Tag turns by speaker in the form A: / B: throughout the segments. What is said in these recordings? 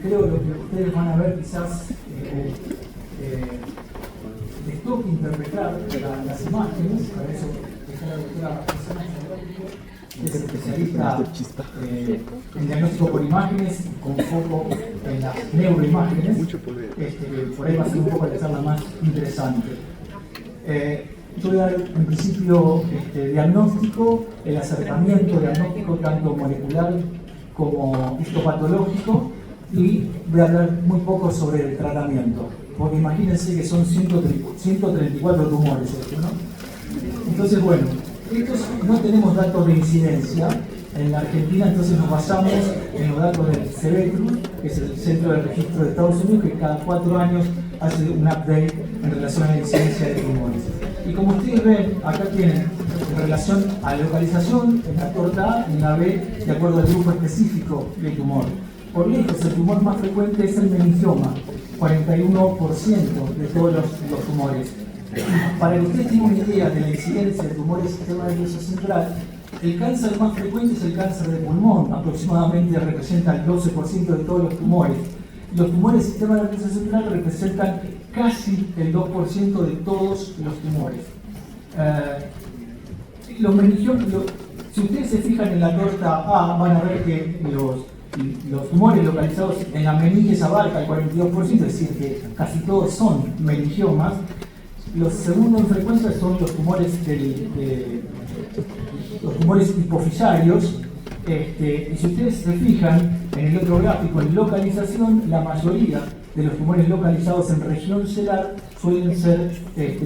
A: creo lo que ustedes van a ver quizás les toca interpretar las imágenes. Para eso está la doctora Susana Zagrafo, que es especialista en diagnóstico por imágenes con foco en las neuroimágenes. Por ahí va a ser un poco la charla más interesante. Yo voy a dar en principio diagnóstico, el acercamiento diagnóstico tanto molecular como histopatológico, y voy a hablar muy poco sobre el tratamiento, porque imagínense que son 134 tumores, ¿no? Entonces, bueno, estos no tenemos datos de incidencia en la Argentina, entonces nos basamos en los datos del CEBETRU, que es el Centro de Registro de Estados Unidos, que cada 4 años hace un update en relación a la incidencia de tumores. Y como ustedes ven, acá tienen en relación a la localización, en la torta A y en la B, de acuerdo al grupo específico de tumor. Por lejos, el tumor más frecuente es el meningioma, 41% de todos los tumores. Para que ustedes tengan una idea de la incidencia de tumores del sistema nervioso central, el cáncer más frecuente es el cáncer de pulmón, aproximadamente representa el 12% de todos los tumores. Los tumores del sistema nervioso central representan casi el 2% de todos los tumores. Los meningiomas, si ustedes se fijan en la torta A, van a ver que los tumores localizados en la meninges abarca el 42%, es decir, que casi todos son meningiomas. Los segundos en frecuencia son los tumores los tumores hipofisarios. Y si ustedes se fijan en el otro gráfico, en localización, la mayoría de los tumores localizados en región celular suelen ser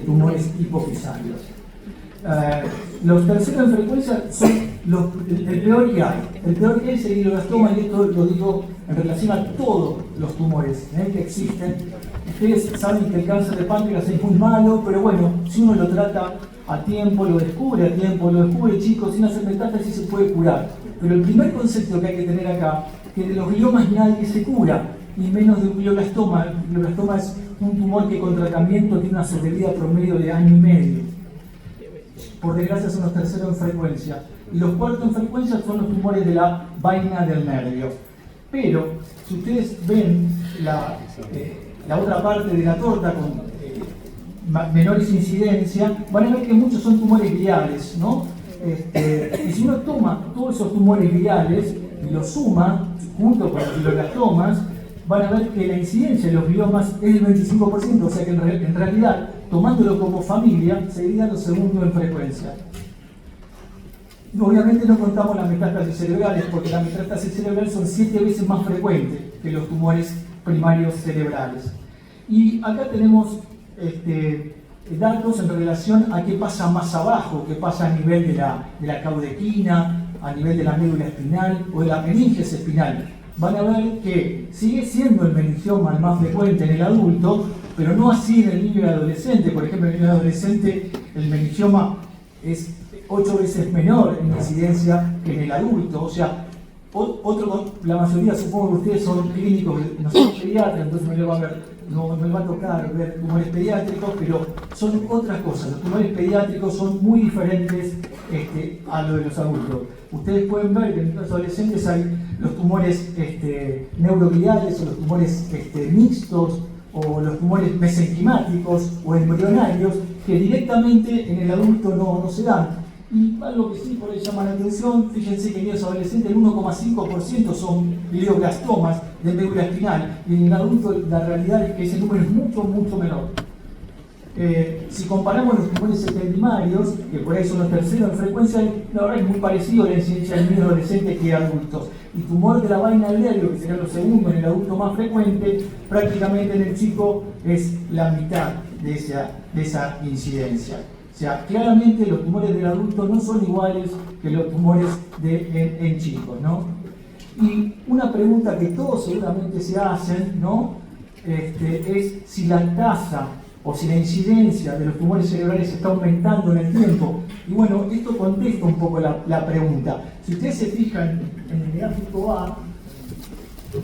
A: tumores hipofisarios. Los terceros en frecuencia son el peor que hay. El peor que hay es el glioblastoma, y esto lo digo en relación a todos los tumores que existen. Ustedes saben que el cáncer de páncreas es muy malo, pero bueno, si uno lo trata a tiempo, lo descubre a tiempo, lo descubre chico, sin hacer metástasis, se puede curar. Pero el primer concepto que hay que tener acá, que de los gliomas nadie se cura, y menos de un glioblastoma. El glioblastoma es un tumor que con tratamiento tiene una sobrevida promedio de 1 año y medio. Por desgracia son los terceros en frecuencia. Y los cuartos en frecuencia son los tumores de la vaina del nervio. Pero, si ustedes ven la otra parte de la torta con menores incidencia, van a ver que muchos son tumores gliales, ¿no? Y si uno toma todos esos tumores gliales y los suma junto con los glioblastomas, van a ver que la incidencia de los gliomas es del 25%, o sea que en realidad, tomándolo como familia, serían los segundos en frecuencia. Obviamente no contamos las metástasis cerebrales, porque las metástasis cerebrales son 7 veces más frecuentes que los tumores primarios cerebrales. Y acá tenemos datos en relación a qué pasa más abajo, qué pasa a nivel de la caudequina, a nivel de la médula espinal o de la meninges espinal. Van a ver que sigue siendo el meningioma el más frecuente en el adulto, pero no así en el niño y adolescente. Por ejemplo, en el niño y adolescente el meningioma es 8 veces menor en incidencia que en el adulto. O sea, la mayoría, supongo que ustedes son clínicos, no son pediatras, entonces no me va a tocar ver tumores pediátricos, pero son otras cosas. Los tumores pediátricos son muy diferentes a lo de los adultos. Ustedes pueden ver que en los adolescentes hay los tumores neurogliales o los tumores mixtos o los tumores mesenquimáticos o embrionarios que directamente en el adulto no se dan. Y algo que sí por ahí llama la atención, fíjense que en los adolescentes el 1,5% son glioblastomas de médula espinal, y en el adulto la realidad es que ese número es mucho, mucho menor. Si comparamos los tumores epidemarios, que por ahí son los terceros en frecuencia, la verdad es muy parecido a la incidencia del niño adolescente que adultos. Y tumor de la vaina del nervio, que sería lo segundo en el adulto más frecuente, prácticamente en el chico es la mitad de esa incidencia. O sea, claramente los tumores del adulto no son iguales que los tumores en chicos, ¿no? Y una pregunta que todos seguramente se hacen, ¿no? Es si la tasa o si la incidencia de los tumores cerebrales está aumentando en el tiempo. Y bueno, esto contesta un poco la pregunta. Si ustedes se fijan en el gráfico A,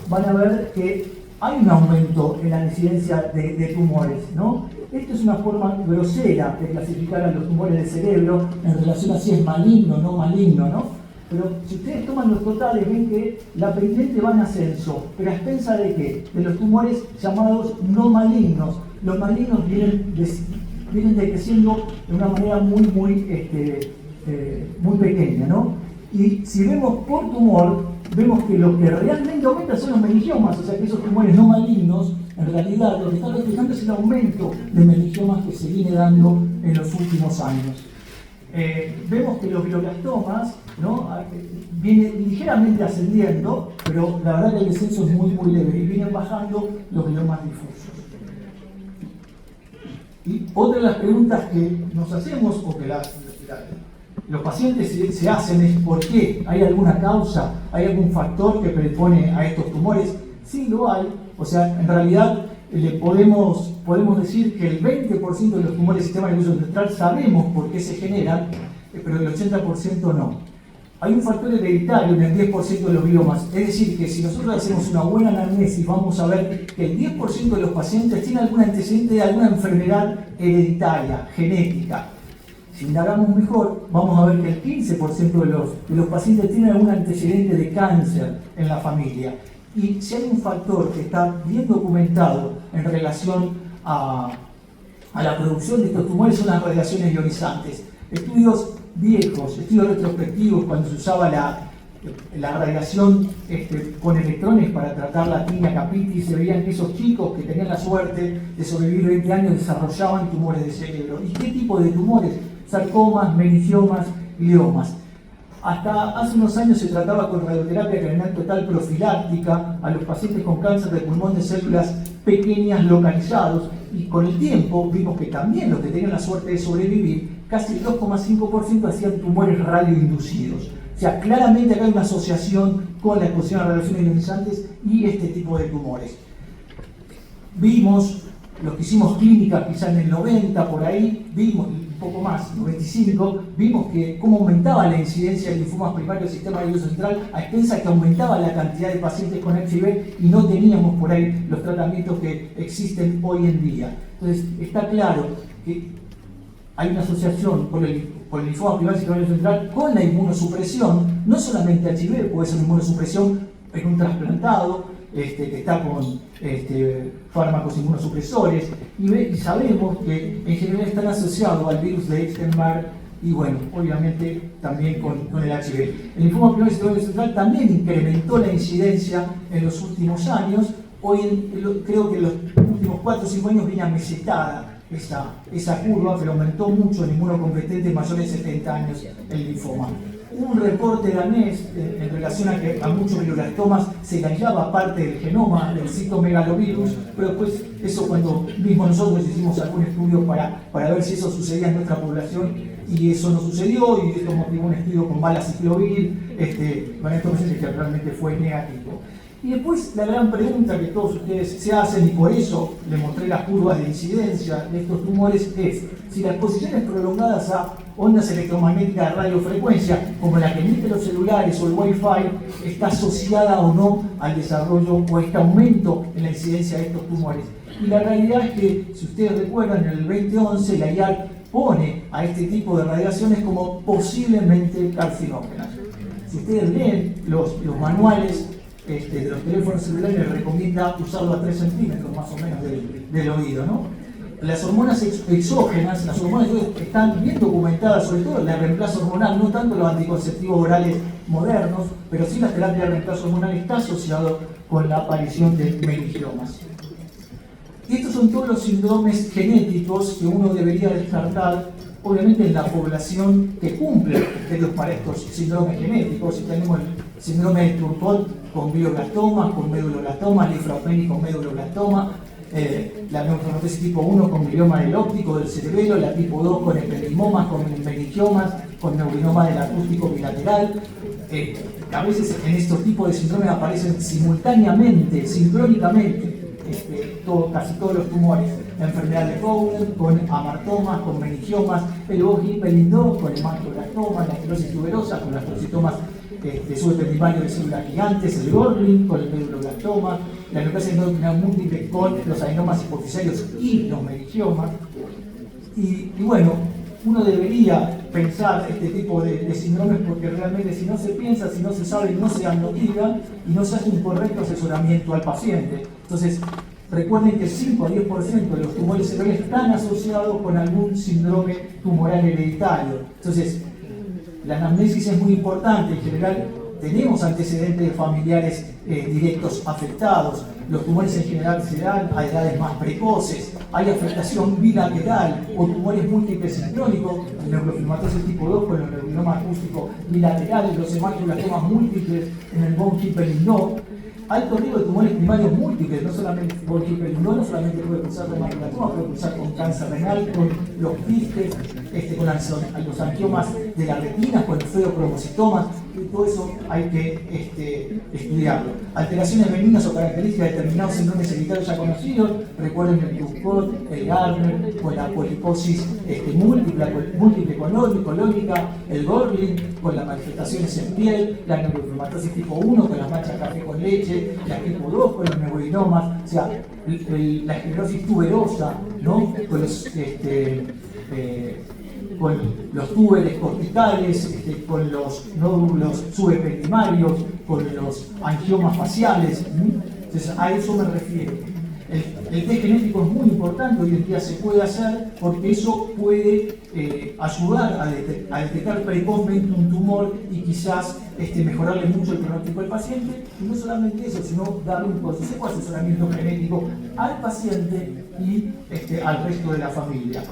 A: van a ver que hay un aumento en la incidencia de tumores, ¿no? Esto es una forma grosera de clasificar a los tumores del cerebro en relación a si es maligno o no maligno, ¿no? pero si ustedes toman los totales ven que la pendiente va en ascenso, pero a expensa de qué? De los tumores llamados no malignos. Los malignos vienen decreciendo de una manera muy pequeña, ¿no? Y si vemos por tumor, vemos que lo que realmente aumenta son los meningiomas, o sea que esos tumores no malignos, en realidad lo que están reflejando es el aumento de meningiomas que se viene dando en los últimos años. Vemos que los glioblastomas, ¿no?, vienen ligeramente ascendiendo, pero la verdad que el descenso es muy leve y vienen bajando los gliomas difusos. Y otra de las preguntas que nos hacemos, o que los pacientes se hacen, es ¿por qué? ¿Hay alguna causa? ¿Hay algún factor que predispone a estos tumores? Sí lo hay, o sea, en realidad podemos decir que el 20% de los tumores del sistema nervioso central sabemos por qué se generan, pero el 80% no. Hay un factor hereditario en el 10% de los gliomas, es decir, que si nosotros hacemos una buena anamnesis, vamos a ver que el 10% de los pacientes tiene algún antecedente de alguna enfermedad hereditaria, genética. Si indagamos mejor, vamos a ver que el 15% de los pacientes tienen algún antecedente de cáncer en la familia. Y si hay un factor que está bien documentado en relación a la producción de estos tumores, son las radiaciones ionizantes. Estudios viejos, estudios retrospectivos, cuando se usaba la radiación con electrones para tratar la tinea capitis, se veían que esos chicos que tenían la suerte de sobrevivir 20 años desarrollaban tumores de cerebro. ¿Y qué tipo de tumores? Sarcomas, meningiomas, gliomas. Hasta hace unos años se trataba con radioterapia craneal total profiláctica a los pacientes con cáncer de pulmón de células pequeñas localizados, y con el tiempo vimos que también los que tenían la suerte de sobrevivir, casi el 2,5% hacían tumores radioinducidos. O sea, claramente acá hay una asociación con la exposición a radiaciones ionizantes y este tipo de tumores. Vimos, los que hicimos clínica quizá en el 90, por ahí, vimos un poco más, 95, vimos que cómo aumentaba la incidencia de linfomas primarios del sistema nervioso central, a expensas que aumentaba la cantidad de pacientes con HIV y no teníamos por ahí los tratamientos que existen hoy en día. Entonces, está claro que hay una asociación por el linfoma primario del sistema nervioso central con la inmunosupresión, no solamente HIV, puede ser una inmunosupresión en un trasplantado, que está con fármacos inmunosupresores, y sabemos que en general están asociados al virus de Epstein-Barr y, bueno, obviamente también con el HIV. El linfoma primario del sistema nervioso central también incrementó la incidencia en los últimos años. Creo que en los últimos 4 o 5 años viene amesetada esa curva, pero aumentó mucho en inmunocompetentes mayores de 70 años el linfoma. Hubo un reporte danés en relación a que a muchos glioblastomas se le hallaba parte del genoma del citomegalovirus, pero después eso, cuando mismo nosotros hicimos algún estudio para ver si eso sucedía en nuestra población, y eso no sucedió, y esto motivó un estudio con valaciclovir, con estos pacientes que realmente fue negativo. Y después la gran pregunta que todos ustedes se hacen, y por eso les mostré las curvas de incidencia de estos tumores, es si las exposiciones prolongadas a ondas electromagnéticas de radiofrecuencia, como la que emiten los celulares o el Wi-Fi, está asociada o no al desarrollo o este aumento en la incidencia de estos tumores. Y la realidad es que, si ustedes recuerdan, en el 2011 la IARC pone a este tipo de radiaciones como posiblemente carcinógenas. Si ustedes leen los manuales de los teléfonos celulares, les recomienda usarlo a 3 centímetros más o menos del oído, ¿no? Las hormonas exógenas, las hormonas están bien documentadas, sobre todo la reemplazo hormonal, no tanto los anticonceptivos orales modernos, pero sí la terapia de reemplazo hormonal está asociado con la aparición de meningiomas. Y estos son todos los síndromes genéticos que uno debería descartar, obviamente en la población que cumple criterios para estos síndromes genéticos. Si tenemos el síndrome de Turtot con glioblastomas, con meduloblastoma, linfraopénico con meduloblastoma, la neumatosis tipo 1 con glioma del óptico del cerebelo, la tipo 2 con ependimomas, con meningiomas, con neurinoma del acústico bilateral. A veces en estos tipos de síndromes aparecen simultáneamente, sincrónicamente, casi todos los tumores. La enfermedad de Fowler con amartomas, con meningiomas, el Ojibelindó con hematoblastoma, la esclerosis tuberosa con las trocitomas de subependimales de células gigantes, el Gorlin con el meduloblastoma, la neoplasia endócrina múltiple con los adenomas hipoficiarios y los meningiomas. Y bueno, uno debería pensar este tipo de síndromes, porque realmente si no se piensa, si no se sabe, no se diagnostica y no se hace un correcto asesoramiento al paciente. Entonces, recuerden que 5 a 10% de los tumores cerebrales están asociados con algún síndrome tumoral hereditario. Entonces, la anamnesis es muy importante. En general, tenemos antecedentes de familiares directos afectados. Los tumores en general se dan a edades más precoces. Hay afectación bilateral o tumores múltiples sincrónicos, el neurofibromatosis tipo 2 con el neurofibroma acústico bilateral, los hemangioblastomas múltiples en el von Hippel-Lindau. Alto riesgo de tumores primarios múltiples, no solamente von Hippel-Lindau, no solamente puede cursar con hemangioblastomas, puede cursar con cáncer renal, con los quistes, con los angiomas de la retina, con los feocromocitomas, y todo eso hay que estudiarlo. Alteraciones benignas o características de determinados síndromes hereditarios ya conocidos, recuerden el Truffaut, el Gardner, con la poliposis múltiple colónica, el Gorlin, con las manifestaciones en piel, la neurofibromatosis tipo 1, con las manchas café con leche, la tipo 2, con los neurinomas, o sea, la esclerosis tuberosa, ¿no? Con los túberes corticales, con los nódulos subependimarios, con los angiomas faciales. Entonces, a eso me refiero. El test genético es muy importante, hoy en día se puede hacer porque eso puede ayudar a detectar precozmente un tumor y quizás mejorarle mucho el pronóstico del paciente. Y no solamente eso, sino darle un consejo de asesoramiento genético al paciente y al resto de la familia.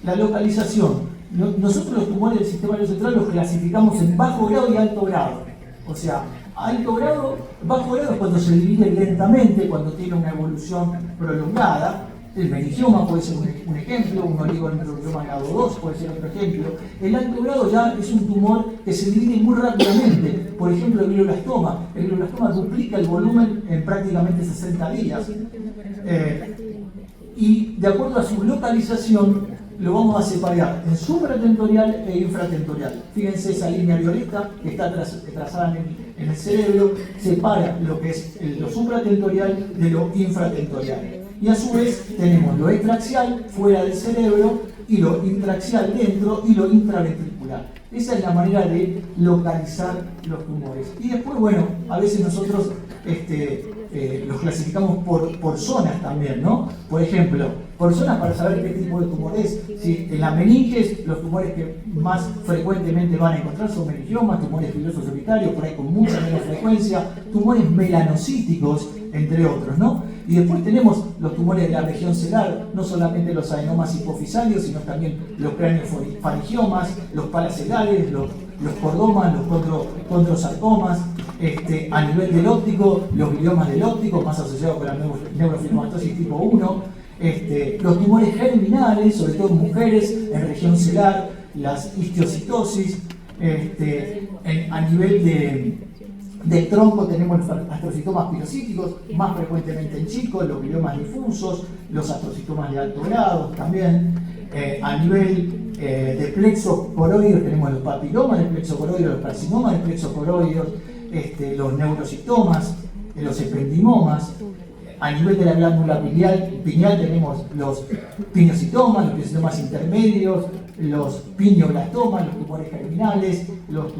A: La localización. Nosotros los tumores del sistema nervioso central los clasificamos en bajo grado y alto grado. O sea, bajo grado es cuando se divide lentamente, cuando tiene una evolución prolongada. El meningioma puede ser un ejemplo, un oligoneurofibroma grado 2 puede ser otro ejemplo. El alto grado ya es un tumor que se divide muy rápidamente. Por ejemplo, el glioblastoma. El glioblastoma duplica el volumen en prácticamente 60 días. Y de acuerdo a su localización, lo vamos a separar en supratentorial e infratentorial. Fíjense esa línea violeta que está trazada en el cerebro, separa lo que es lo supratentorial de lo infratentorial. Y a su vez tenemos lo extraaxial fuera del cerebro y lo intraaxial dentro y lo intraventricular. Esa es la manera de localizar los tumores. Y después, bueno, a veces nosotros los clasificamos por zonas también, ¿no? Por ejemplo, por zonas para saber qué tipo de tumor es. Si en la meninges, los tumores que más frecuentemente van a encontrar son meningiomas, tumores fibrosos solitarios, por ahí con mucha menos frecuencia, tumores melanocíticos, entre otros, ¿no? Y después tenemos los tumores de la región cerebral, no solamente los adenomas hipofisarios, sino también los craneofaringiomas, los palacelares, los cordomas, los condrosarcomas, a nivel del óptico, los gliomas del óptico, más asociados con la neurofibromatosis tipo 1, los tumores germinales, sobre todo en mujeres, en región celular, las histiocitosis, a nivel del tronco tenemos los astrocitomas pilocíticos, más frecuentemente en chicos, los gliomas difusos, los astrocitomas de alto grado también. A nivel de plexo coroideo tenemos los papilomas del plexo coroideo, los carcinomas del plexo coroideo, los neurocitomas, los ependimomas. A nivel de la glándula pineal tenemos los pineocitomas, los pineocitomas intermedios, los pineoblastomas, los tumores germinales, los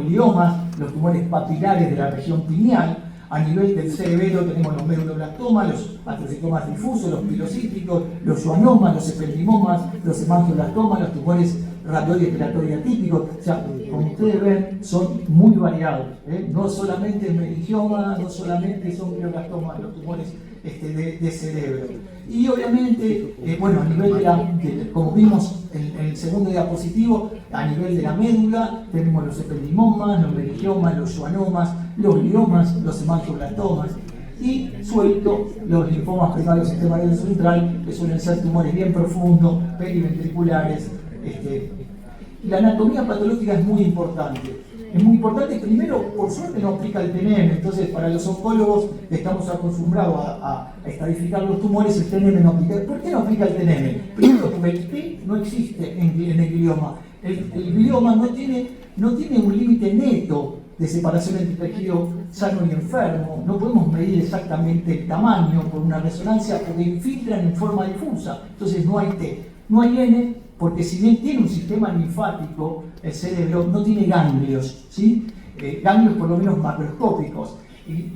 A: gliomas, los tumores papilares de la región pineal. A nivel del cerebelo tenemos los meduloblastomas, los astrocitomas difusos, los pilocítricos, los schwannomas, los ependimomas, los hemangioblastomas, los tumores radioides respiratorios atípicos. O sea, como ustedes ven, son muy variados. No solamente es meningioma, no solamente son glioblastomas, los tumores de cerebro. Y obviamente, bueno, a nivel como vimos en el segundo diapositivo, a nivel de la médula tenemos los ependimomas, los meningiomas, los schwannomas, los gliomas, los hemangioblastomas y suelto los linfomas primarios del sistema nervioso central, que suelen ser tumores bien profundos, periventriculares. La anatomía patológica es muy importante. Es muy importante, primero, por suerte no aplica el TNM, entonces para los oncólogos estamos acostumbrados a estadificar los tumores, el TNM no aplica. ¿Por qué no aplica el TNM? Primero, porque el T no existe en el glioma. El glioma no tiene un límite neto de separación entre tejido sano y enfermo. No podemos medir exactamente el tamaño por una resonancia porque infiltran en forma difusa. Entonces no hay T, no hay N, porque si bien tiene un sistema linfático, el cerebro no tiene ganglios, ¿sí? Ganglios por lo menos macroscópicos. Y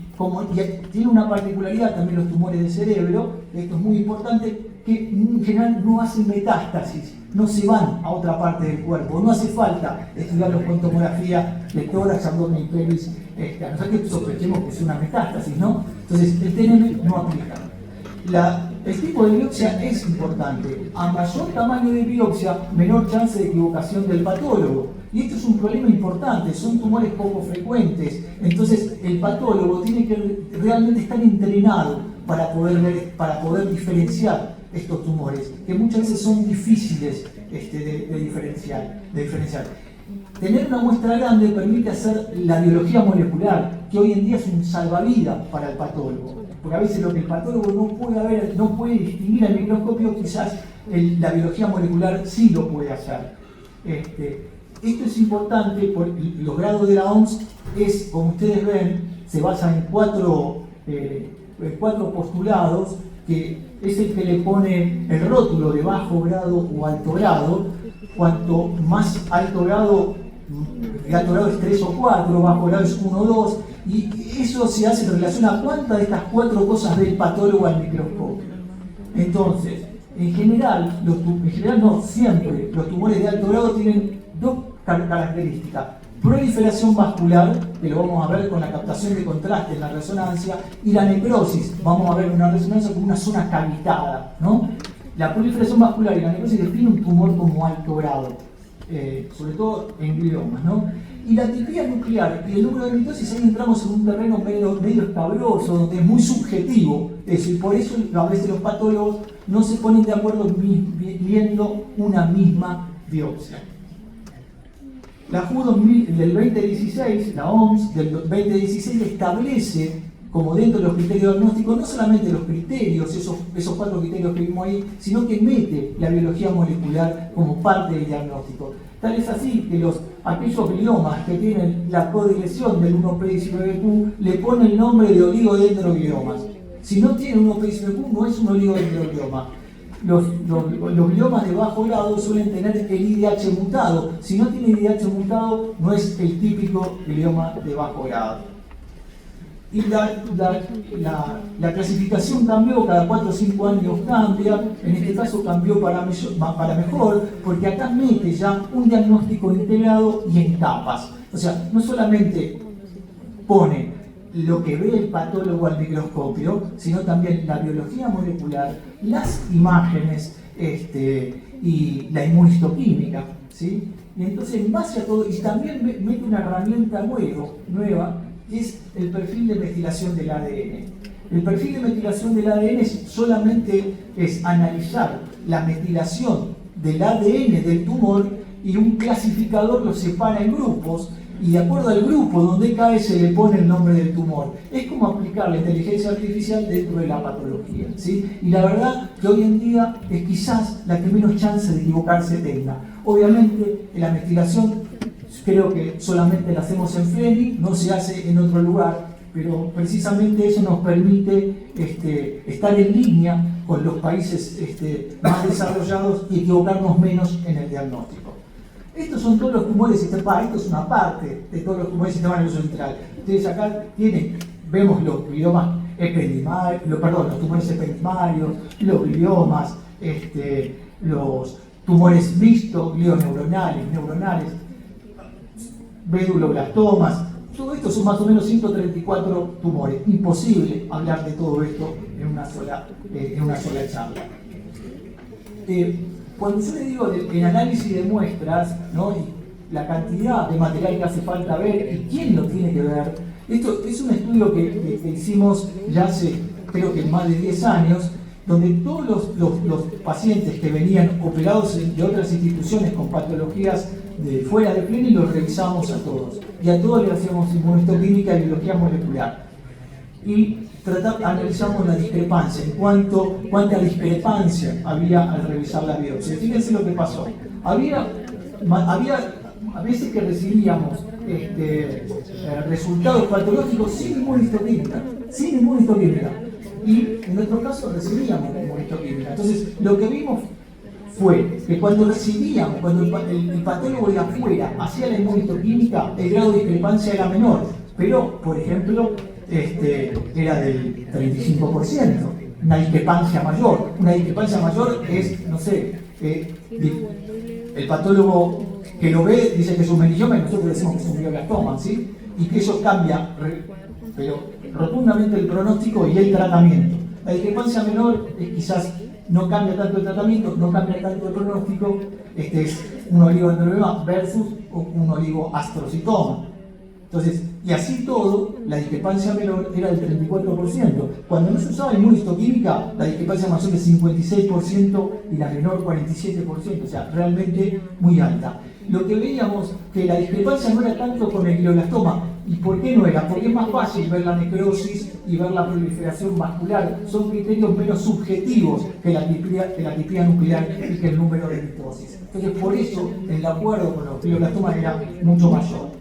A: tiene una particularidad también los tumores del cerebro, esto es muy importante, que en general no hacen metástasis, no se van a otra parte del cuerpo, no hace falta estudiarlos con tomografía de tórax, abdomen y pelvis, a no ser que sospechemos que es una metástasis, ¿no? Entonces el TNM no aplica. El tipo de biopsia es importante. A mayor tamaño de biopsia, menor chance de equivocación del patólogo. Y esto es un problema importante, son tumores poco frecuentes. Entonces, el patólogo tiene que realmente estar entrenado para poder diferenciar estos tumores, que muchas veces son difíciles de diferenciar. Tener una muestra grande permite hacer la biología molecular, que hoy en día es un salvavidas para el patólogo. Porque a veces lo que el patólogo no puede distinguir al microscopio, quizás la biología molecular sí lo puede hacer. Esto es importante porque los grados de la OMS como ustedes ven, se basan en cuatro postulados, que es el que le pone el rótulo de bajo grado o alto grado. Cuanto más alto grado es 3 o 4, bajo grado es 1 o 2, y eso se hace en relación a cuántas de estas 4 cosas ve el patólogo al microscopio. Entonces, en general no siempre, los tumores de alto grado tienen 2 características: proliferación vascular, que lo vamos a ver con la captación de contraste en la resonancia, y la necrosis, vamos a ver una resonancia como una zona cavitada, ¿no? La proliferación vascular y la necrosis definen un tumor como alto grado, sobre todo en gliomas, ¿no? Y la tipía nuclear y el número de mitosis, ahí entramos en un terreno medio escabroso, donde es muy subjetivo eso, y por eso a veces los patólogos no se ponen de acuerdo viendo una misma biopsia. La WHO del 2016, la OMS del 2016 establece como dentro de los criterios diagnósticos, no solamente los criterios, esos 4 criterios que vimos ahí, sino que mete la biología molecular como parte del diagnóstico. Tal es así que aquellos gliomas que tienen la codilección del 1P19Q le ponen el nombre de oligodendrogliomas. Si no tienen 1P19Q, no es un oligodendroglioma. Los gliomas de bajo grado suelen tener el IDH mutado. Si no tiene IDH mutado, no es el típico glioma de bajo grado. Y la clasificación cambió, cada 4 o 5 años cambia, en este caso cambió para mejor, porque acá mete ya un diagnóstico integrado y en capas. O sea, no solamente pone lo que ve el patólogo al microscopio, sino también la biología molecular, las imágenes y la inmunistoquímica, ¿sí? Y entonces, en base a todo, y también mete una herramienta nueva, que es el perfil de metilación del ADN. El perfil de metilación del ADN solamente es analizar la metilación del ADN del tumor, y un clasificador lo separa en grupos, y de acuerdo al grupo donde cae se le pone el nombre del tumor. Es como aplicar la inteligencia artificial dentro de la patología, ¿sí? Y la verdad que hoy en día es quizás la que menos chance de equivocarse tenga. Obviamente la metilación creo que solamente la hacemos en Fleni, no se hace en otro lugar, pero precisamente eso nos permite estar en línea con los países más desarrollados y equivocarnos menos en el diagnóstico. Estos son todos los tumores esto es una parte de todos los tumores del sistema nervioso central. Ustedes acá vemos los gliomas los tumores ependimarios, los gliomas, los tumores mixtos, neuronales, meduloblastomas. Todo esto son más o menos 134 tumores. Imposible hablar de todo esto en una sola charla. Cuando yo le digo el análisis de muestras, ¿no? Y la cantidad de material que hace falta ver y quién lo tiene que ver, esto es un estudio que hicimos ya hace, creo que más de 10 años, donde todos los pacientes que venían operados de otras instituciones con patologías de fuera de Fleni los revisamos a todos. Y a todos le hacíamos inmunistoquímica y biología molecular. Y analizamos la discrepancia, cuánta discrepancia había al revisar la biopsia. Fíjense lo que pasó. Había a veces que recibíamos resultados patológicos sin inmunistoquímica. Y en nuestro caso recibíamos inmunistoquímica. Entonces, lo que vimos fue que cuando recibíamos, cuando el patólogo de afuera hacía la inmunohistoquímica, el grado de discrepancia era menor, pero, por ejemplo, era del 35%, una discrepancia mayor. Una discrepancia mayor es, no sé, el patólogo que lo ve dice que es un meningioma y nosotros decimos que es un glioblastoma, ¿sí? Y que eso cambia, pero rotundamente el pronóstico y el tratamiento. La discrepancia menor es quizás no cambia tanto el tratamiento, no cambia tanto el pronóstico, es un oligodendroglioma versus un oligoastrocitoma. Entonces, y así todo, la discrepancia menor era del 34%. Cuando no se usaba inmunohistoquímica, la discrepancia mayor es 56% y la menor 47%, o sea, realmente muy alta. Lo que veíamos que la discrepancia no era tanto con el glioblastoma. ¿Y por qué no era? Porque es más fácil ver la necrosis y ver la proliferación vascular. Son criterios menos subjetivos que la criptía nuclear y que el número de mitosis. Entonces, por eso, el acuerdo con los glioblastomas era mucho mayor.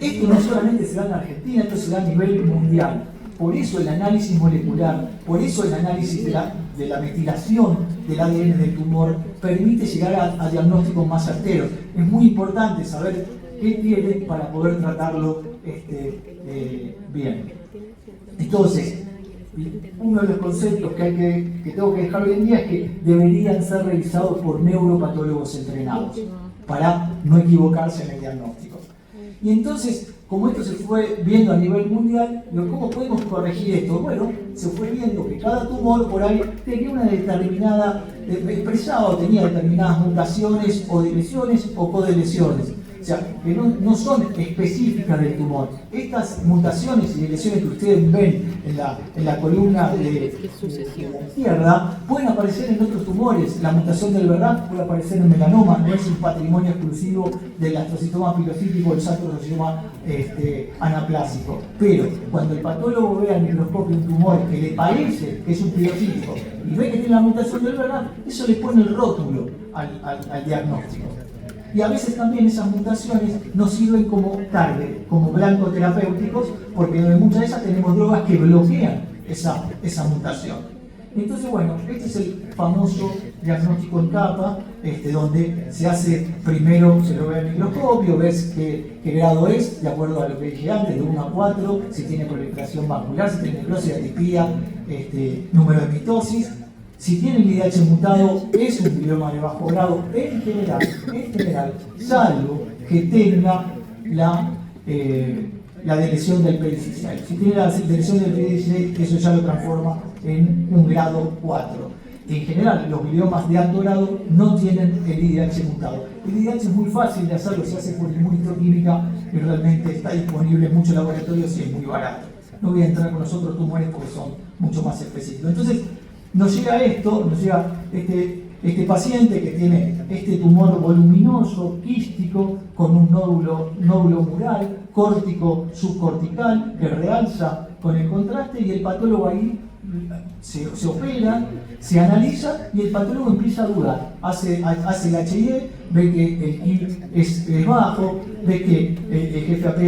A: Esto no solamente se da en Argentina, esto se da a nivel mundial. Por eso el análisis molecular, por eso el análisis de la metilación del ADN del tumor permite llegar a diagnósticos más certeros. Es muy importante saber qué tiene para poder tratarlo bien. Entonces, uno de los conceptos que tengo que dejar hoy en día es que deberían ser revisados por neuropatólogos entrenados para no equivocarse en el diagnóstico. Y entonces, como esto se fue viendo a nivel mundial, ¿cómo podemos corregir esto? Bueno, se fue viendo que cada tumor por ahí tenía una determinada, expresaba o tenía determinadas mutaciones o deleciones o codeleciones. O sea, que no son específicas del tumor. Estas mutaciones y deleciones que ustedes ven en la columna de la izquierda pueden aparecer en otros tumores. La mutación del BRAF puede aparecer en melanoma, no es un patrimonio exclusivo del astrocitoma pilocítico o el astrocitoma anaplásico. Pero cuando el patólogo ve al microscopio un tumor que le parece que es un pilocítico y ve que tiene la mutación del BRAF, eso le pone el rótulo al diagnóstico. Y a veces también esas mutaciones nos sirven como target, como blanco terapéuticos, porque en muchas de esas tenemos drogas que bloquean esa mutación. Entonces, bueno, este es el famoso diagnóstico en capa, donde se hace primero, se lo ve al microscopio, ves qué grado es, de acuerdo a lo que dije antes, de 1 a 4, si tiene proliferación vascular, si tiene necrosis, atipía, número de mitosis. Si tiene el IDH mutado, es un glioma de bajo grado en general, salvo que tenga la deleción del PI16. Si tiene la deleción del PI16, eso ya lo transforma en un grado 4. En general, los gliomas de alto grado no tienen el IDH mutado. El IDH es muy fácil de hacerlo, se hace por inmunohistoquímica y realmente está disponible en muchos laboratorios y es muy barato. No voy a entrar con los otros tumores porque son mucho más específicos. Entonces, nos llega este paciente que tiene este tumor voluminoso, quístico, con un nódulo mural, córtico subcortical, que realza con el contraste, y el patólogo ahí se opera, se analiza y el patólogo empieza a dudar. Hace el HIE, ve que el KIR es bajo, ve que el GFAP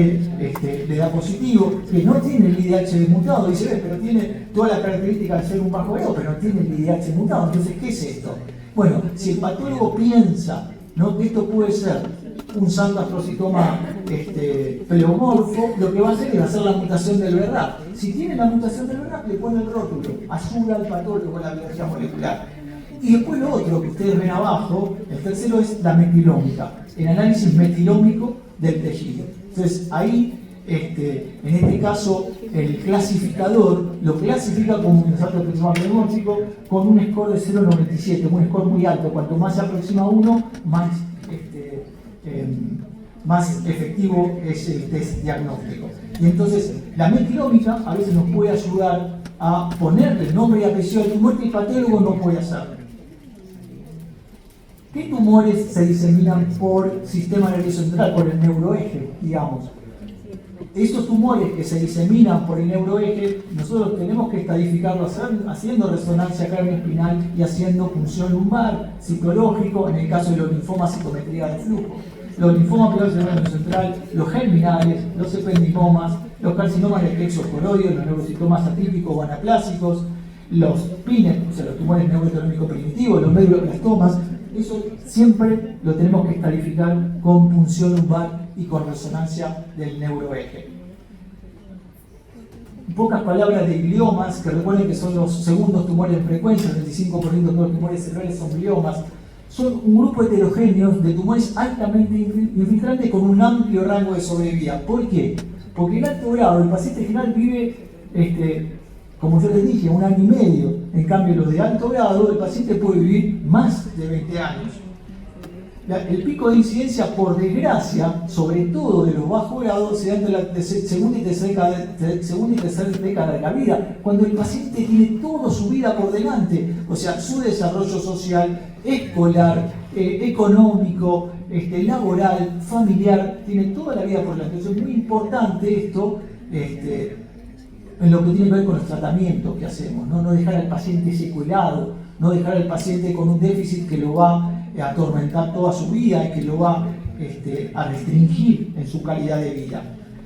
A: le da positivo, que no tiene el IDH mutado, dice, pero tiene toda la característica de ser un bajo grado, pero no tiene el IDH mutado. Entonces, ¿qué es esto? Bueno, si el patólogo piensa, ¿no?, que esto puede ser un santastrocitoma pleomorfo, lo que va a hacer es hacer la mutación del BRAF. Si tiene la mutación del BRAF, le pone el rótulo, ayuda al patólogo con la biología molecular. Y después lo otro que ustedes ven abajo, el tercero, es la metilómica, el análisis metilómico del tejido. Entonces ahí, en este caso, el clasificador lo clasifica como un santastrocitoma pleomórfico con un score de 0,97, un score muy alto. Cuanto más se aproxima a 1, más efectivo es el test diagnóstico. Y entonces la metilómica a veces nos puede ayudar a ponerle nombre y apellido al tumor que el patólogo no puede hacer. ¿Qué tumores se diseminan por sistema nervioso central, por el neuroeje, digamos? Estos tumores que se diseminan por el neuroeje, nosotros tenemos que estadificarlos haciendo resonancia craneoespinal y haciendo punción lumbar, citológico, en el caso de los linfomas, citometría de flujo. Los linfomas pilares del nervio central, los germinales, los ependipomas, los carcinomas del plexo coroideo, los neurocitomas atípicos o anaplásicos, los PINET, o sea, los tumores neuroautonómicos primitivos, los meduloplastomas, eso siempre lo tenemos que calificar con punción lumbar y con resonancia del neuroeje. En pocas palabras de gliomas, que recuerden que son los segundos tumores en frecuencia, el 25% de todos los tumores cerebrales son gliomas, son un grupo heterogéneo de tumores altamente infiltrantes con un amplio rango de sobrevida. ¿Por qué? Porque en alto grado el paciente general vive, como yo les dije, 1 año y medio. En cambio, los de alto grado, el paciente puede vivir más de 20 años. El pico de incidencia, por desgracia, sobre todo de los bajos grados, se da entre la segunda y tercera década de la vida, cuando el paciente tiene toda su vida por delante, o sea, su desarrollo social, escolar, económico, laboral, familiar, tiene toda la vida por delante. Entonces es muy importante esto, en lo que tiene que ver con los tratamientos que hacemos, no dejar al paciente secuelado, no dejar al paciente con un déficit que lo va a atormentar toda su vida y que lo va a restringir en su calidad de vida.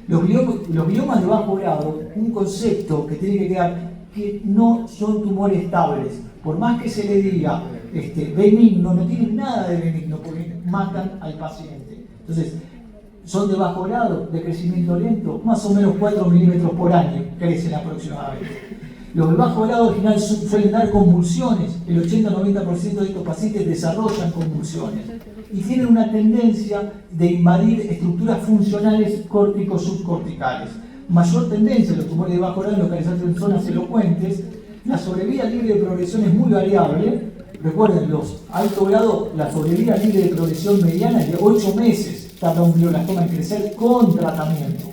A: Los gliomas de bajo grado, un concepto que tiene que quedar, que no son tumores estables. Por más que se le diga benigno, no tienen nada de benigno porque matan al paciente. Entonces, son de bajo grado, de crecimiento lento, más o menos 4 milímetros por año crecen aproximadamente. Los de bajo grado al final suelen dar convulsiones, el 80-90% de estos pacientes desarrollan convulsiones y tienen una tendencia de invadir estructuras funcionales córtico-subcorticales. Mayor tendencia los tumores de bajo grado localizados en zonas elocuentes, la sobrevida libre de progresión es muy variable. Recuerden, los alto grado, la sobrevida libre de progresión mediana es de 8 meses, tarda un glioblastoma en crecer con tratamiento.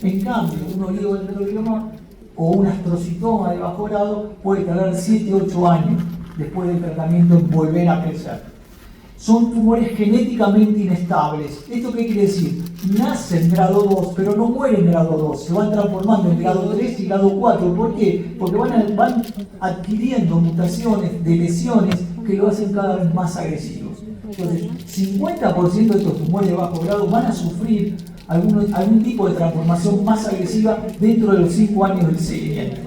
A: En cambio, un oligodendroglioma o un astrocitoma de bajo grado puede tardar 7-8 años después del tratamiento en volver a crecer. Son tumores genéticamente inestables. ¿Esto qué quiere decir? Nacen en grado 2, pero no mueren en grado 2, se van transformando en grado 3 y grado 4. ¿Por qué? Porque van adquiriendo mutaciones de lesiones que lo hacen cada vez más agresivos. Entonces, 50% de estos tumores de bajo grado van a sufrir algún tipo de transformación más agresiva dentro de los 5 años del seguimiento.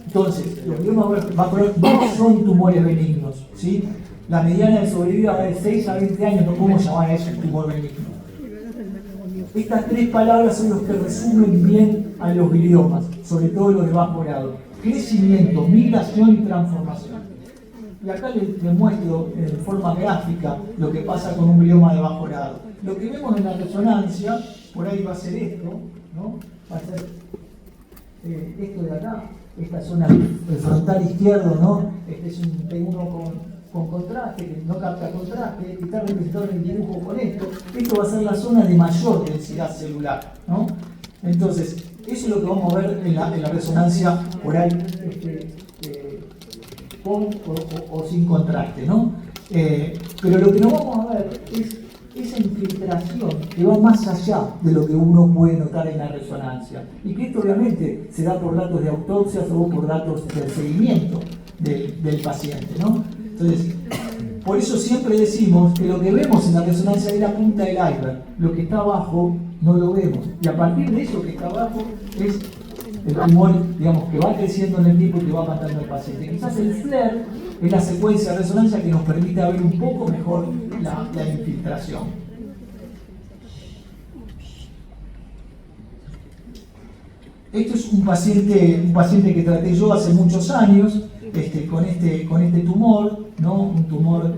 A: Entonces, los gliomas bajo grado no son tumores benignos, ¿sí? La mediana de sobrevida va de 6 a 20 años, no podemos llamar a eso un tumor benigno. Estas 3 palabras son las que resumen bien a los gliomas, sobre todo los de bajo grado: crecimiento, migración y transformación. Y acá les muestro en forma gráfica lo que pasa con un glioma de bajo grado. Lo que vemos en la resonancia, por ahí va a ser esto, ¿no? Va a ser esto de acá, esta zona del frontal izquierdo, ¿no? Este es un T1 con contraste, que no capta contraste, y está representado en el dibujo con esto. Esto va a ser la zona de mayor densidad celular, ¿no? Entonces, eso es lo que vamos a ver en la resonancia por ahí, con o sin contraste, ¿no? Pero lo que no vamos a ver es esa infiltración que va más allá de lo que uno puede notar en la resonancia. Y que esto obviamente se da por datos de autopsias o por datos del seguimiento del paciente, ¿no? Entonces, por eso siempre decimos que lo que vemos en la resonancia es la punta del iceberg. Lo que está abajo no lo vemos. Y a partir de eso que está abajo es el tumor, digamos, que va creciendo en el tiempo y que va matando al paciente. Quizás el FLAIR es la secuencia de resonancia que nos permite ver un poco mejor la infiltración. Esto es un paciente que traté yo hace muchos años con este tumor, ¿no? Un tumor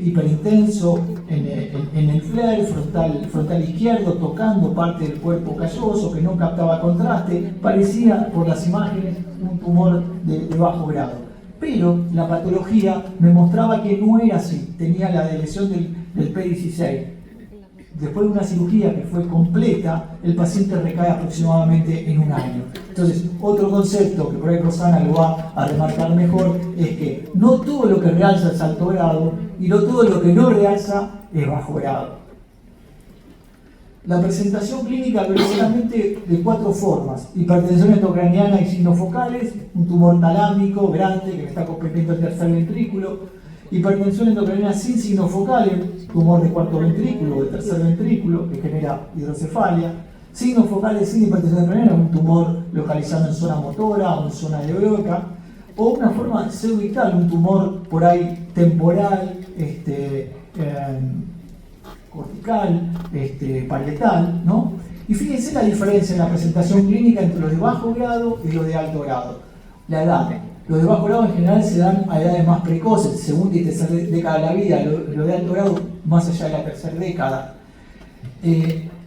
A: hiperintenso en el FLAIR frontal izquierdo, tocando parte del cuerpo calloso que no captaba contraste. Parecía por las imágenes un tumor de bajo grado, pero la patología me mostraba que no era así. Tenía la lesión del P16. Después de una cirugía que fue completa, el paciente recae aproximadamente en 1 año. Entonces, otro concepto que por ahí Rosana lo va a remarcar mejor es que no todo lo que realza es alto grado y no todo lo que no realza es bajo grado. La presentación clínica verdaderamente de 4 formas: hipertensión endocraniana y signos focales, un tumor talámico grande que me está comprimiendo el tercer ventrículo; hipertensión endocraniana sin signos focales, tumor de cuarto ventrículo o de tercer ventrículo que genera hidrocefalia; Signos focales sin hipertensión renal, un tumor localizado en zona motora o en zona de Broca, o una forma cervical, un tumor por ahí temporal, cortical, parietal, ¿no? Y fíjense la diferencia en la presentación clínica entre los de bajo grado y los de alto grado. La edad. Los de bajo grado en general se dan a edades más precoces, segunda y tercera década de la vida, los de alto grado más allá de la tercera década.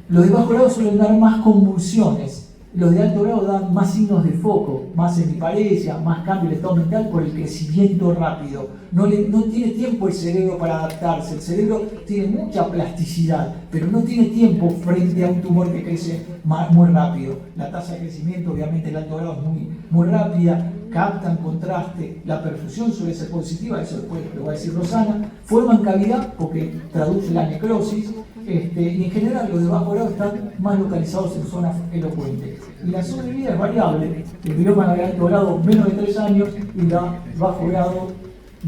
A: Los de bajo grado suelen dar más convulsiones, los de alto grado dan más signos de foco, más hemiparesia, más cambio del estado mental por el crecimiento rápido. No tiene tiempo el cerebro para adaptarse, el cerebro tiene mucha plasticidad, pero no tiene tiempo frente a un tumor que crece muy rápido. La tasa de crecimiento, obviamente, el alto grado es muy rápida, captan contraste, la perfusión suele ser positiva, eso después lo va a decir Rosana, forman cavidad porque traduce la necrosis, y en general los de bajo grado están más localizados en zonas elocuentes. Y la sobrevida es variable, el mieloma de alto grado menos de 3 años y la bajo grado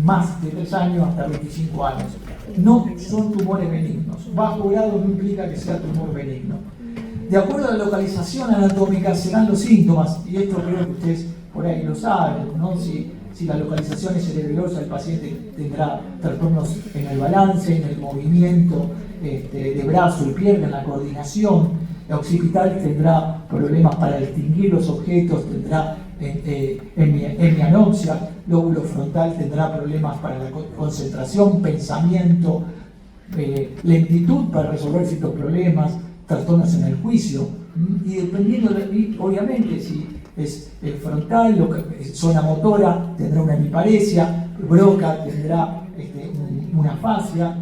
A: más de 3 años hasta 25 años. No son tumores benignos, bajo grado no implica que sea tumor benigno. De acuerdo a la localización anatómica serán los síntomas, y esto creo que ustedes por ahí lo saben, ¿no? Si la localización es cerebrosa, el paciente tendrá trastornos en el balance, en el movimiento de brazo y pierna, en la coordinación. La occipital tendrá problemas para distinguir los objetos, tendrá hemianopsia. Lóbulo frontal tendrá problemas para la concentración, pensamiento, lentitud para resolver ciertos problemas, trastornos en el juicio. Y dependiendo, obviamente, si es frontal, zona motora, tendrá una hemiparesia, Broca tendrá una fascia,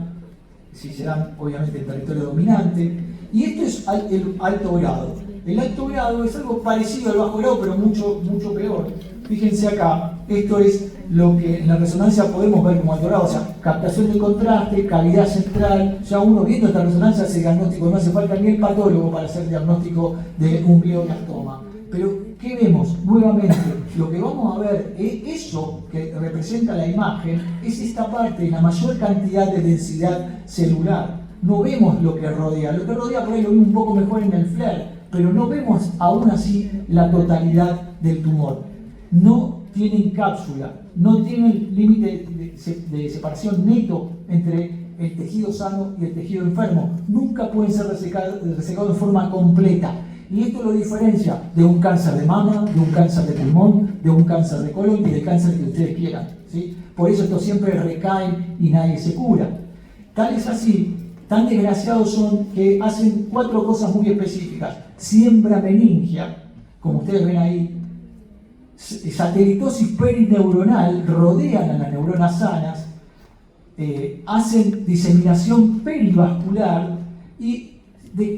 A: si será obviamente el territorio dominante. Y esto es el alto grado. El alto grado es algo parecido al bajo grado, pero mucho peor. Fíjense acá, esto es lo que en la resonancia podemos ver como alto grado, o sea, captación de contraste, cavidad central. Ya uno viendo esta resonancia hace diagnóstico, no hace falta ni el patólogo para hacer diagnóstico de un glioblastoma. Pero, ¿qué vemos? Nuevamente, lo que vamos a ver es eso que representa la imagen, es esta parte, la mayor cantidad de densidad celular. No vemos lo que rodea por ahí lo vemos un poco mejor en el FLAIR, pero no vemos aún así la totalidad del tumor. No tienen cápsula, no tienen límite de separación neto entre el tejido sano y el tejido enfermo. Nunca pueden ser resecados de forma completa. Y esto lo diferencia de un cáncer de mama, de un cáncer de pulmón, de un cáncer de colon y del cáncer que ustedes quieran, ¿sí? Por eso estos siempre recaen y nadie se cura. Tal es así, tan desgraciados son que hacen 4 cosas muy específicas. Siembra meningia, como ustedes ven ahí, satelitosis perineuronal, rodean a las neuronas sanas, hacen diseminación perivascular y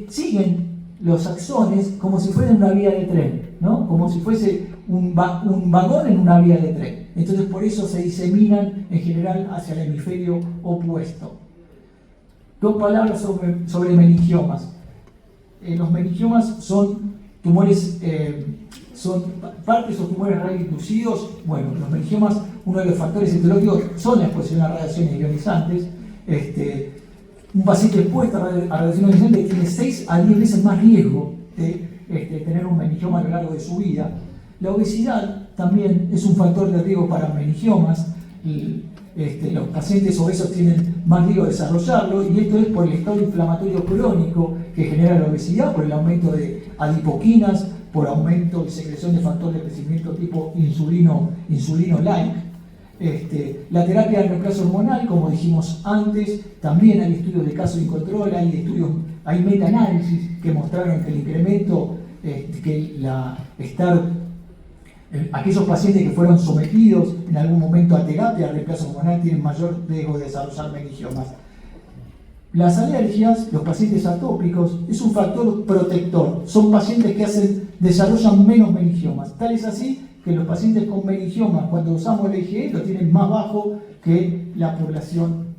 A: siguen los axones como si fuera una vía de tren, ¿no? Como si fuese un vagón en una vía de tren. Entonces por eso se diseminan en general hacia el hemisferio opuesto. 2 palabras sobre meningiomas. Los meningiomas son tumores, son partes o tumores radioinducidos. Bueno, los meningiomas, uno de los factores etiológicos son la exposición a radiaciones ionizantes. Un paciente expuesto a radiaciones ionizantes tiene 6 a 10 veces más riesgo de tener un meningioma a lo largo de su vida. La obesidad también es un factor de riesgo para meningiomas. Los pacientes obesos tienen más riesgo de desarrollarlo, y esto es por el estado inflamatorio crónico que genera la obesidad, por el aumento de adipoquinas, por aumento de secreción de factor de crecimiento tipo insulino-like. La terapia de reemplazo hormonal, como dijimos antes, también hay estudios de caso incontrol, hay metaanálisis que mostraron que el incremento, aquellos pacientes que fueron sometidos en algún momento a terapia de reemplazo hormonal tienen mayor riesgo de desarrollar meningiomas. Las alergias, los pacientes atópicos, es un factor protector. Son pacientes que desarrollan menos meningiomas. Tal es así que los pacientes con meningiomas, cuando usamos el IgE, lo tienen más bajo que la población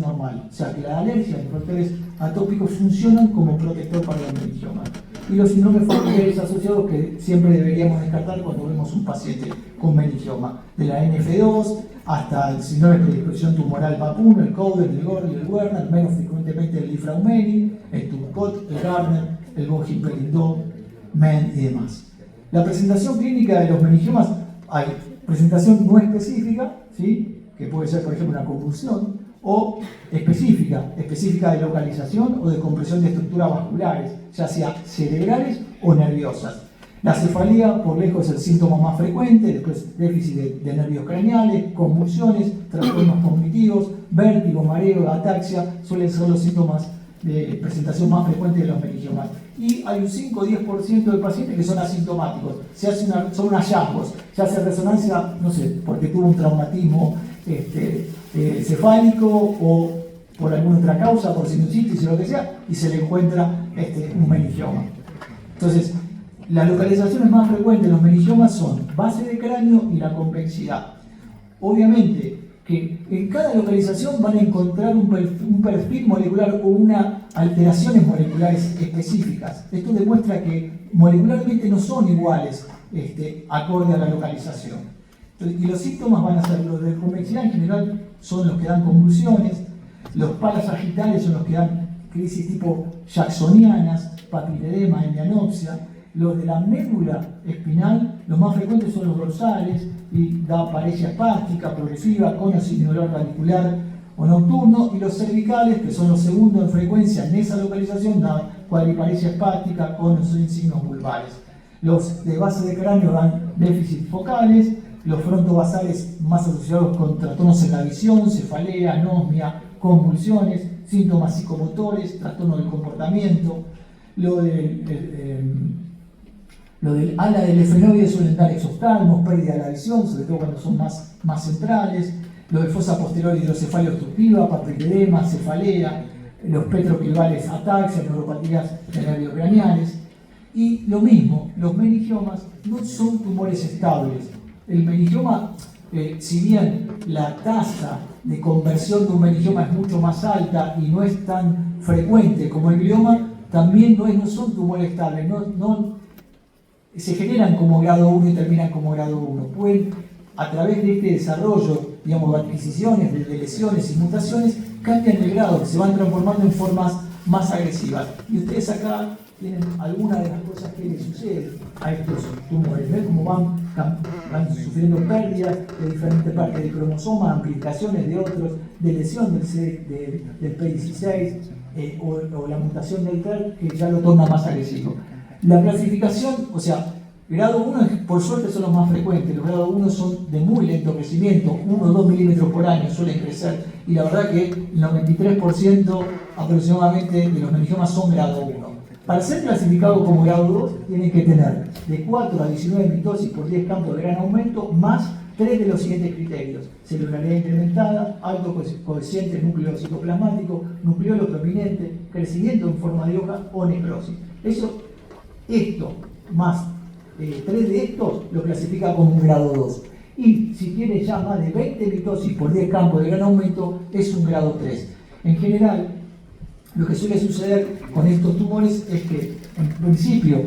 A: normal. O sea, que la alergia, los factores atópicos funcionan como protector para los meningiomas. Y los síndromes familiares asociados que siempre deberíamos descartar cuando vemos un paciente con meningioma. De la NF2 hasta el síndrome de predisposición tumoral PAP1, el Cowden, el Gorley, el Werner, menos frecuentemente el Lifraumeni, el Turcot, el Gardner, el von Hippel-Lindau, Menn y demás. La presentación clínica de los meningiomas, hay presentación no específica, ¿sí? Que puede ser, por ejemplo, una convulsión, o específica de localización o de compresión de estructuras vasculares, ya sea cerebrales o nerviosas. La cefalea, por lejos, es el síntoma más frecuente, después déficit de nervios craneales, convulsiones, trastornos cognitivos, vértigo, mareo, ataxia, suelen ser los síntomas de presentación más frecuente de los meningiomas. Y hay un 5 o 10% de pacientes que son asintomáticos, son hallazgos, se hace resonancia, no sé, porque tuvo un traumatismo cefálico o por alguna otra causa, por sinusitis o lo que sea, y se le encuentra un meningioma. Entonces, las localizaciones más frecuentes de los meningiomas son base de cráneo y la convexidad. Obviamente que en cada localización van a encontrar un perfil molecular o unas alteraciones moleculares específicas. Esto demuestra que molecularmente no son iguales acorde a la localización. Entonces, y los síntomas van a ser los de convexidad en general, son los que dan convulsiones, los palasagitales son los que dan crisis tipo jacksonianas, papiledema, hemianopsia. Los de la médula espinal, los más frecuentes son los dorsales, y da paresia espástica, progresiva, cono sinigular radicular o nocturno, y los cervicales, que son los segundos en frecuencia en esa localización, dan cuadriparesia espástica, conos sin signos vulvares. Los de base de cráneo dan déficit focales, los frontobasales más asociados con trastornos en la visión, cefalea, anosmia, convulsiones, síntomas psicomotores, trastornos del comportamiento. Lo del ala del efenoide suelen dar exoftalmos, pérdida de la visión, sobre todo cuando son más centrales. Lo de fosa posterior hidrocefalia obstructiva, papiledema, cefalea. Los petroquilvales, ataxia, neuropatías nerviocraneales. Y lo mismo, los meningiomas no son tumores estables. El meningioma, si bien la tasa de conversión de un meningioma es mucho más alta y no es tan frecuente como el glioma, también no son tumores estables, se generan como grado 1 y terminan como grado 1. Pueden, a través de este desarrollo, digamos, de adquisiciones, de lesiones y mutaciones, cambian el grado, se van transformando en formas más agresivas. Y ustedes acá tienen algunas de las cosas que les suceden a estos tumores. ¿Ven cómo van sufriendo pérdidas de diferentes partes del cromosoma, amplificaciones de otros, de lesión del P16 o la mutación del TER, que ya lo torna más agresivo. La clasificación, o sea, grado 1 por suerte son los más frecuentes. Los grados 1 son de muy lento crecimiento, 1 o 2 milímetros por año suelen crecer, y la verdad que el 93% aproximadamente de los meningiomas son grado 1. Para ser clasificado como grado 2 tienen que tener de 4 a 19 mitosis por 10 campos de gran aumento, más 3 de los siguientes criterios: celularidad incrementada, alto cociente núcleo citoplasmático, nucleolo prominente, crecimiento en forma de hoja o necrosis. Esto más 3 de estos lo clasifica como un grado 2. Y si tiene ya más de 20 mitosis por 10 campos de gran aumento, es un grado 3. En general, lo que suele suceder con estos tumores es que, en principio,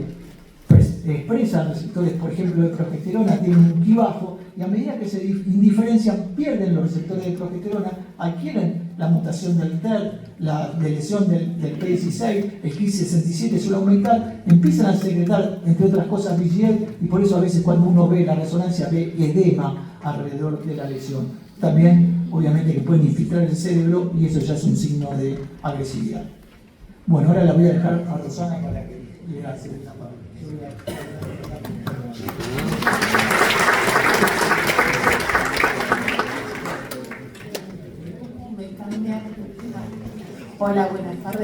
A: expresan receptores, por ejemplo, de progesterona, tienen un Ki bajo, y a medida que se indiferencian, pierden los receptores de progesterona, adquieren la mutación del TER, la lesión del P16, el Ki67 suele aumentar, empiezan a secretar, entre otras cosas, VEGF, y por eso a veces cuando uno ve la resonancia ve edema alrededor de la lesión. También, obviamente, que pueden infiltrar el cerebro, y eso ya es un signo de agresividad. Bueno, ahora la voy a dejar a Rosana para que le haga esta parte.
B: Hola, buenas tardes.